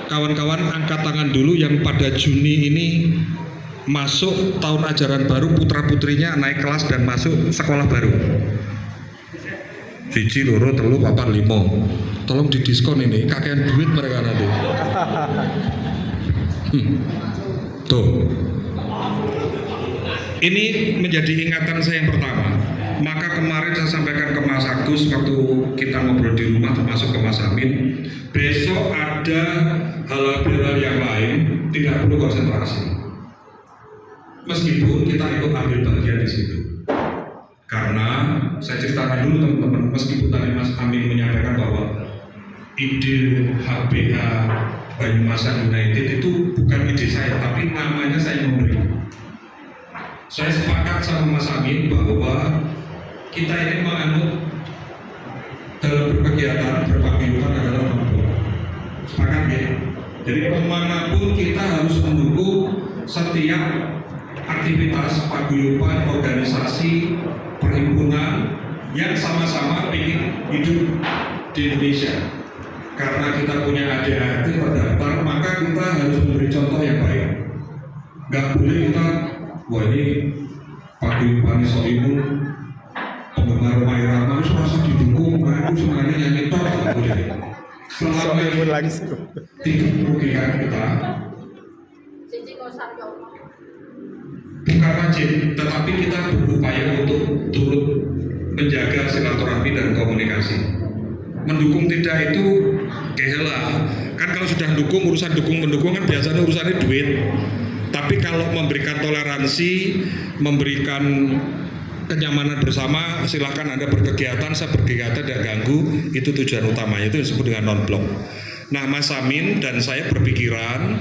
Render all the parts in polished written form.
kawan-kawan angkat tangan dulu yang pada Juni ini masuk tahun ajaran baru, putra-putrinya naik kelas dan masuk sekolah baru. 1, 2, 3, 4, 5. Tolong didiskon ini, kakean duit mereka nanti. Tuh. Ini menjadi ingatan saya yang pertama. Maka kemarin saya sampaikan ke Mas Agus waktu kita ngobrol di rumah, termasuk ke Mas Amin, besok ada hal-hal yang lain, tidak perlu konsentrasi. Meskipun kita ikut ambil bagian di situ. Karena saya ceritakan dulu teman-teman, meskipun tadi Mas Amin menyampaikan bahwa ide HBH Banyumasan United itu bukan ide saya, tapi namanya saya memberi. Saya sepakat sama Mas Amin bahwa kita ini menganut dalam berkegiatan, berpaguyuban adalah non-blok. Sepakat ya? Jadi kemanapun kita harus mendukung setiap aktivitas paguyuban, organisasi, perhimpunan yang sama-sama ingin hidup di Indonesia. Karena kita punya ADART terdaftar, maka kita harus memberi contoh yang baik. Gak boleh kita, wah ini paguyuban Soimun, penggemar Romai Rama itu merasa didukung, mereka sebenarnya nyanyi tok, gak boleh. Selama tidak merugikan kita, bukan wajib, tetapi kita berupaya untuk turut menjaga silaturahmi dan komunikasi. Mendukung tidak itu gehela. Kan kalau sudah dukung, urusan dukung-mendukung kan biasanya urusannya duit. Tapi kalau memberikan toleransi, memberikan kenyamanan bersama, silahkan Anda berkegiatan, saya berkegiatan, tidak ganggu, itu tujuan utamanya, itu disebut dengan non-blok. Nah, Mas Amin dan saya berpikiran,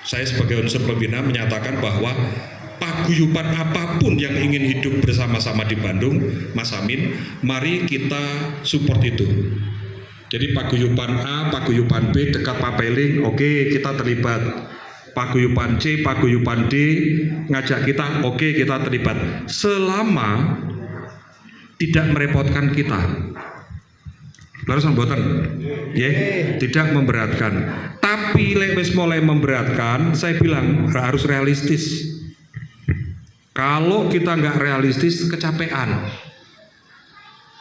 saya sebagai unsur pembina menyatakan bahwa paguyuban apapun yang ingin hidup bersama-sama di Bandung, Mas Amin, mari kita support itu. Jadi paguyuban A, paguyuban B dekat Papeling, oke, kita terlibat. Paguyuban C, paguyuban D ngajak kita, oke, kita terlibat. Selama tidak merepotkan kita. Lalu sambutan, ya, tidak memberatkan. Tapi wis mulai memberatkan, saya bilang harus realistis. Kalau kita nggak realistis, kecapean.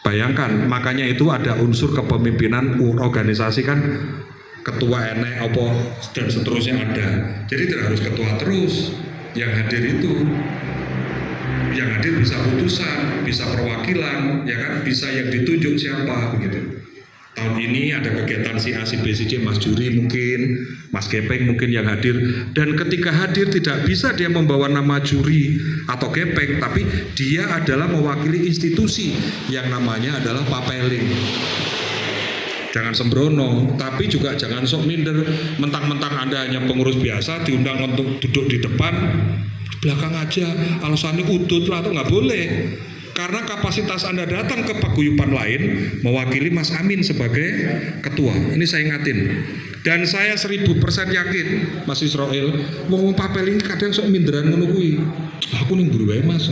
Bayangkan, makanya itu ada unsur kepemimpinan organisasi kan, ketua enek apa dan seterusnya ada. Jadi tidak harus ketua terus. Yang hadir itu, yang hadir bisa putusan, bisa perwakilan, ya kan, bisa yang ditunjuk siapa begitu. Tahun ini ada kegiatan si A, si B, si C, Mas Juri mungkin, Mas Gepeng mungkin yang hadir. Dan ketika hadir tidak bisa dia membawa nama Juri atau Gepeng, tapi dia adalah mewakili institusi yang namanya adalah Papeling. Jangan sembrono, tapi juga jangan sok minder. Mentang-mentang Anda hanya pengurus biasa, diundang untuk duduk di depan, di belakang aja, alasannya udut lah, atau nggak boleh. Karena kapasitas Anda datang ke paguyuban lain mewakili Mas Amin sebagai ketua. Ini saya ingatin. Dan saya 1000% yakin, Mas Israel, mau Papeling kadang sok minderan ngono kuwi. Aku ning mburu wae Mas.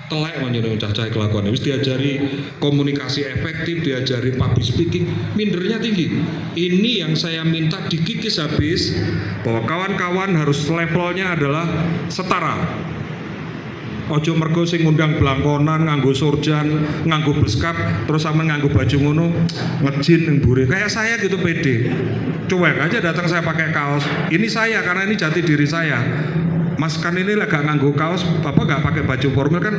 Telek manjane cah-cah kelakuan. Wis diajari komunikasi efektif, diajari public speaking, mindernya tinggi. Ini yang saya minta dikikis habis, bahwa kawan-kawan harus levelnya adalah setara. Ojo mergo sing ngundang blangkonan, nganggo surjan, nganggo beskap, terus sama nganggo baju ngono, ngejin ning mburi. Kayak saya gitu pede. Cuek aja datang saya pakai kaos. Ini saya karena ini jati diri saya. Mas kan ini gak nganggo kaos, Bapak gak pakai baju formal kan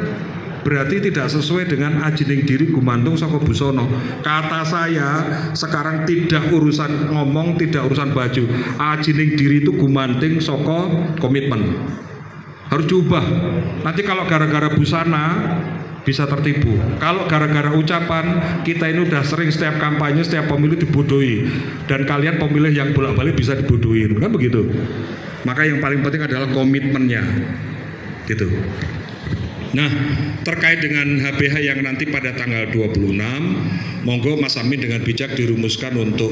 berarti tidak sesuai dengan ajining diri gumantung saka busono. Kata saya sekarang tidak urusan ngomong, tidak urusan baju. Ajining diri itu gumanting saka komitmen. Harus diubah. Nanti kalau gara-gara busana bisa tertipu. Kalau gara-gara ucapan, kita ini udah sering setiap kampanye, setiap pemilu dibodohi. Dan kalian pemilih yang bolak-balik bisa dibodohin, kan begitu. Maka yang paling penting adalah komitmennya, gitu. Nah, terkait dengan HBH yang nanti pada tanggal 26, monggo Mas Amin dengan bijak dirumuskan untuk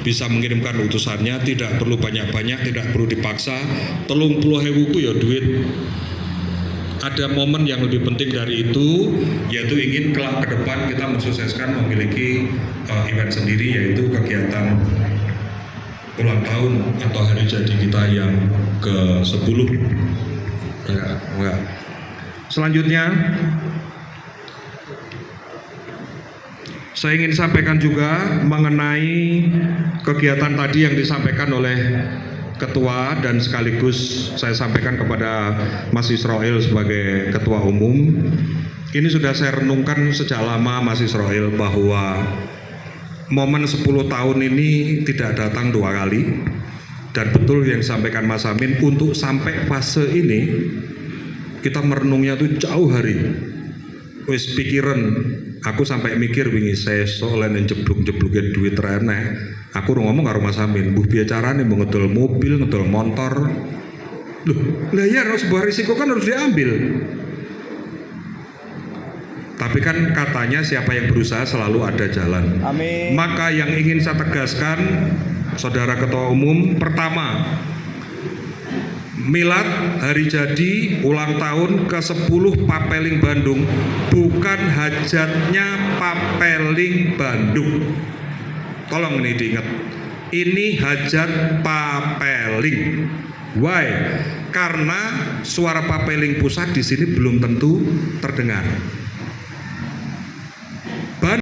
bisa mengirimkan utusannya, tidak perlu banyak-banyak, tidak perlu dipaksa. 30.000 ku ya duit. Ada momen yang lebih penting dari itu, yaitu ingin kelak ke depan kita mensukseskan memiliki event sendiri, yaitu kegiatan ulang tahun atau hari jadi kita yang ke-10. Enggak. Selanjutnya saya ingin sampaikan juga mengenai kegiatan tadi yang disampaikan oleh Ketua dan sekaligus saya sampaikan kepada Mas Israel sebagai Ketua Umum. Ini sudah saya renungkan sejak lama Mas Israel, bahwa momen 10 tahun ini tidak datang 2 kali. Dan betul yang disampaikan Mas Amin, untuk sampai fase ini kita merenungnya tuh jauh hari. Wis pikiran, aku sampai mikir wingi saya soalnya jeblok-jeblokin duit renek. Aku ngomong karo Mas Amin, buh bicarane mau ngedol mobil, ngedol motor. Loh, lah ya sebuah risiko kan harus diambil. Tapi kan katanya siapa yang berusaha selalu ada jalan. Amin. Maka yang ingin saya tegaskan, Saudara Ketua Umum, pertama, milad hari jadi ulang tahun ke-10 Papeling Bandung bukan hajatnya Papeling Bandung. Tolong ini diingat. Ini hajat Papeling. Why? Karena suara Papeling pusat di sini belum tentu terdengar.